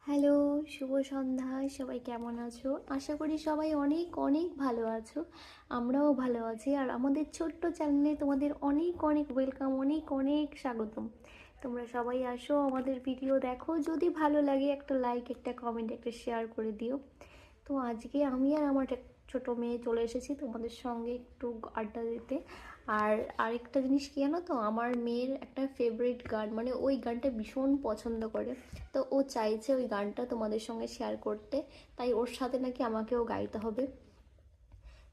Hello, শুভ সন্ধ্যা। সবাই কেমন আছো? আশা করি সবাই অনেক অনেক ভালো আছো। আমরাও ভালো আছি। আর আমাদের ছোট্ট চ্যানেলে তোমাদের অনেক অনেক ওয়েলকাম, অনেক অনেক স্বাগতম। তোমরা সবাই আসো, আমাদের ভিডিও দেখো। যদি ভালো লাগে একটা লাইক, একটা কমেন্ট, একটা শেয়ার করে দিও। তো আজকে আমি আর আমার এক ছোটো মেয়ে চলে এসেছি তোমাদের সঙ্গে একটু আড্ডা দিতে। আর আরেকটা জিনিস কি জানো তো, আমার মেয়ের একটা ফেভারিট গান, মানে ওই গানটা ভীষণ পছন্দ করে। তো ও চাইছে ওই গানটা তোমাদের সঙ্গে শেয়ার করতে, তাই ওর সাথে নাকি আমাকেও গাইতে হবে।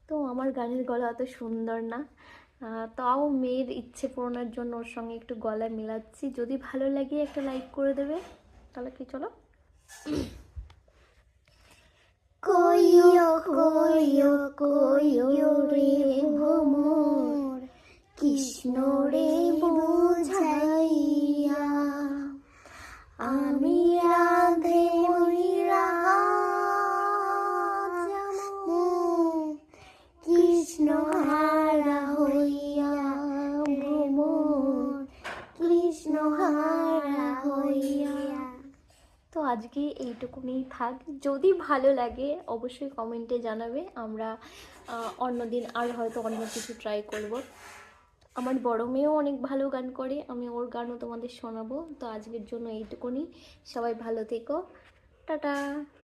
তো আমার গানের গলা অত সুন্দর না, তাও মেয়ের ইচ্ছে পূরণের জন্য ওর সঙ্গে একটু গলা মেলাচ্ছি। যদি ভালো লাগে একটা লাইক করে দেবে। তাহলে কি, চলো। কইও কইও কইও রে ভ্রমর, কৃষ্ণ রে বুঝাইয়া, আমি রাধে ময়ূরা যামু, কৃষ্ণ হারা হইয়া ভ্রমর, কৃষ্ণ হারা হইয়া। তো আজকে এইটুকুনি থাক। যদি ভালো লাগে অবশ্যই কমেন্টে জানাবে। আমরা অন্যদিন আর হয়তো অন্য কিছু ট্রাই করব। আমার বড় মেয়েও অনেক ভালো গান করে, আমি ওর গানও তোমাদের শোনাবো। তো আজকের জন্য এইটুকুনি। সবাই ভালো থেকো। টাটা।